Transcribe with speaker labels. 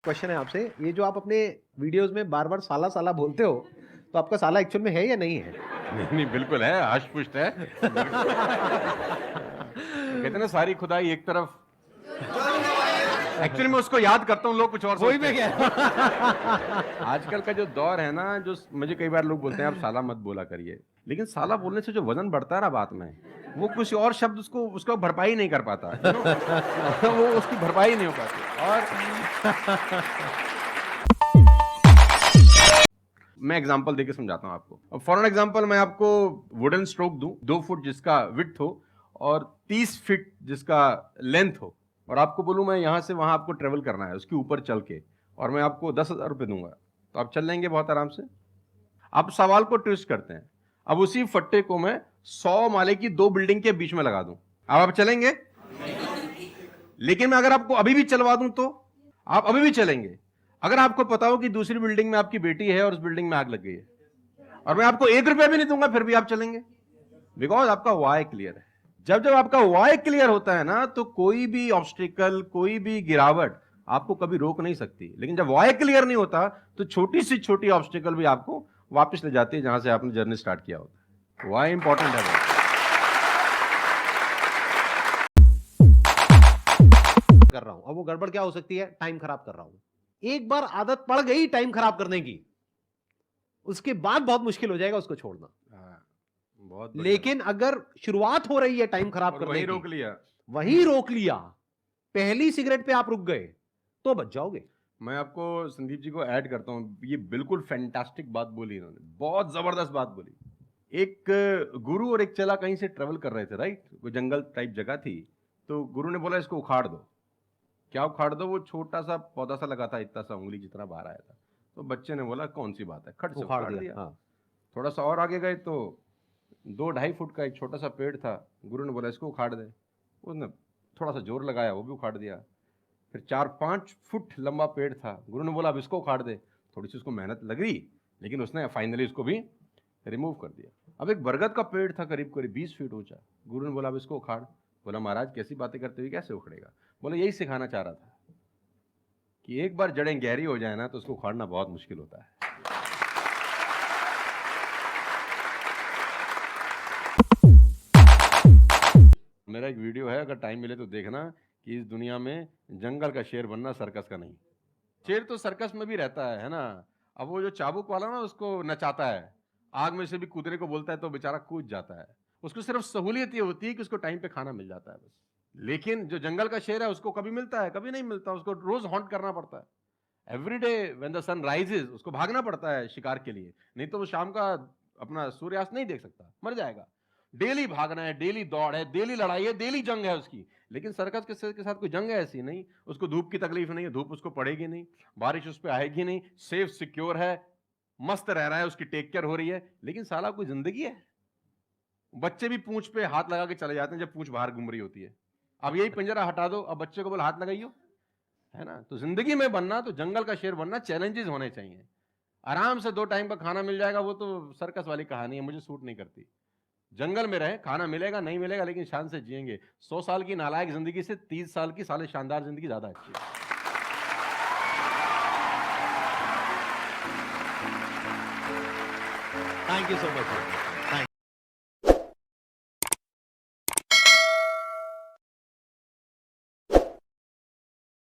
Speaker 1: Question है आपसे, ये जो आप अपने वीडियोस में बार बार साला साला बोलते हो, तो आपका साला एक्चुअल में है या नहीं है?
Speaker 2: नहीं बिल्कुल है, हष्ट-पुष्ट है। कहते हैं ना सारी खुदाई एक तरफ। एक्चुअली मैं उसको याद करता हूँ, लोग कुछ और
Speaker 1: वही
Speaker 2: सोचते
Speaker 1: मैं
Speaker 2: हैं।
Speaker 1: कह रहा हूं।
Speaker 2: आजकल का जो दौर है ना, जो मुझे कई बार लोग बोलते हैं आप साला मत बोला करिए, लेकिन साला बोलने से जो वजन बढ़ता है ना बात में, वो कुछ और शब्द उसको भरपाई नहीं कर पाता, वो उसकी भरपाई नहीं हो पाती। और मैं एग्जांपल देके समझाता हूँ आपको। अब फॉर एन एग्जांपल मैं आपको वुडन स्ट्रोक दूं, 2 फुट जिसका विड्थ हो और 30 फीट जिसका लेंथ हो, और आपको बोलूं मैं यहाँ से वहां आपको ट्रेवल करना है उसके ऊपर चल के, और मैं आपको 10,000 रुपये दूंगा, तो आप चल लेंगे बहुत आराम से? आप सवाल को ट्विस्ट करते हैं। अब उसी फट्टे को मैं 100 माले की 2 बिल्डिंग के बीच में लगा दूं, अब आप चलेंगे? लेकिन मैं अगर आपको अभी भी चलवा दूं तो आप अभी भी चलेंगे। अगर आपको पता हो कि दूसरी बिल्डिंग में आपकी बेटी है और उस बिल्डिंग में आग लग गई है, और मैं आपको 1 रुपया भी नहीं दूंगा, फिर भी आप चलेंगे? बिकॉज आपका वाई क्लियर है। जब जब आपका वाई क्लियर होता है ना, तो कोई भी ऑब्स्टिकल, कोई भी गिरावट आपको कभी रोक नहीं सकती। लेकिन जब वाई क्लियर नहीं होता, तो छोटी सी छोटी ऑब्स्टिकल भी आपको वापस ले जाती है जहां से आपने जर्नी स्टार्ट किया होता है। वाई इंपॉर्टेंट है भाई।
Speaker 1: कर रहा हूं, अब वो गड़बड़ क्या हो सकती है? टाइम खराब कर रहा हूं। एक बार आदत पड़ गई टाइम खराब करने की, उसके बाद बहुत मुश्किल हो जाएगा उसको छोड़ना।
Speaker 2: बहुत बढ़िया।
Speaker 1: लेकिन अगर शुरुआत हो रही है टाइम खराब
Speaker 2: और
Speaker 1: करने
Speaker 2: वहीं
Speaker 1: की,
Speaker 2: रोक लिया,
Speaker 1: वहीं रोक लिया, पहली सिगरेट पे आप रुक गए, तो बच जाओगे।
Speaker 2: मैं आपको संदीप जी को ऐड करता हूँ, ये बिल्कुल फैंटास्टिक बात बोली इन्होंने, बहुत जबरदस्त बात बोली। एक गुरु और एक चेला कहीं से ट्रेवल कर रहे थे, राइट? कोई जंगल टाइप जगह थी, तो गुरु ने बोला इसको उखाड़ दो। क्या उखाड़ दो? वो छोटा सा पौधा सा लगा था, इतना सा उंगली जितना बाहर आया था। तो बच्चे ने बोला कौन सी बात है, खट से उखाड़ दिया।
Speaker 1: हाँ।
Speaker 2: थोड़ा सा और आगे गए तो 2-2.5 फुट का एक छोटा सा पेड़ था, गुरु ने बोला इसको उखाड़ दे। उसने थोड़ा सा जोर लगाया, वो भी उखाड़ दिया। फिर 4-5 फुट लंबा पेड़ था, गुरु ने बोला अब इसको उखाड़ दे। थोड़ी सी उसको मेहनत लगी, लेकिन उसने फाइनली इसको भी रिमूव कर दिया। अब एक बरगद का पेड़ था करीब करीब 20 फीट ऊंचा, गुरु ने बोला अब इसको उखाड़। बोला महाराज कैसी बातें करते हुए, कैसे उखड़ेगा? बोला यही सिखाना चाह रहा था कि एक बार जड़ें गहरी हो जाए ना, तो उसको उखाड़ना बहुत मुश्किल होता है। मेरा एक वीडियो है, अगर टाइम मिले तो देखना, कि इस दुनिया में जंगल का शेर बनना, सर्कस का नहीं। शेर तो सर्कस में भी रहता है ना? अब वो जो चाबुक वाला ना उसको नचाता है, आग में से भी कूदने को बोलता है तो बेचारा कूद जाता है। उसको सिर्फ सहूलियत ये होती है कि उसको टाइम पे खाना मिल जाता है बस। लेकिन जो जंगल का शेर है उसको कभी मिलता है, कभी नहीं मिलता, उसको रोज हॉन्ट करना पड़ता है। Every day when the sun rises उसको भागना पड़ता है शिकार के लिए, नहीं तो वो शाम का अपना सूर्यास्त नहीं देख सकता, मर जाएगा। डेली भागना है, डेली दौड़ है, डेली लड़ाई है, डेली जंग है उसकी। लेकिन सर्कस के साथ कोई जंग है ऐसी नहीं, उसको धूप की तकलीफ नहीं है, धूप उसको पड़ेगी नहीं, बारिश उस पर आएगी नहीं, सेफ सिक्योर है, मस्त रह रहा है, उसकी टेक केयर हो रही है। लेकिन साला कोई जिंदगी है? बच्चे भी पूंछ पे हाथ लगा के चले जाते हैं जब पूंछ बाहर घूम रही होती है। अब यही पिंजरा हटा दो, अब बच्चे को बोल हाथ लगाइयो, है ना? तो जिंदगी में बनना, तो जंगल का शेर बनना, चैलेंजेस होने चाहिए। आराम से 2 टाइम का खाना मिल जाएगा, वो तो सर्कस वाली कहानी है, मुझे सूट नहीं करती। जंगल में रहे, खाना मिलेगा नहीं मिलेगा, लेकिन शान से जिएंगे। 100 साल की नालायक जिंदगी से 30 साल की साले शानदार जिंदगी ज्यादा अच्छी है।
Speaker 1: Thank you so much.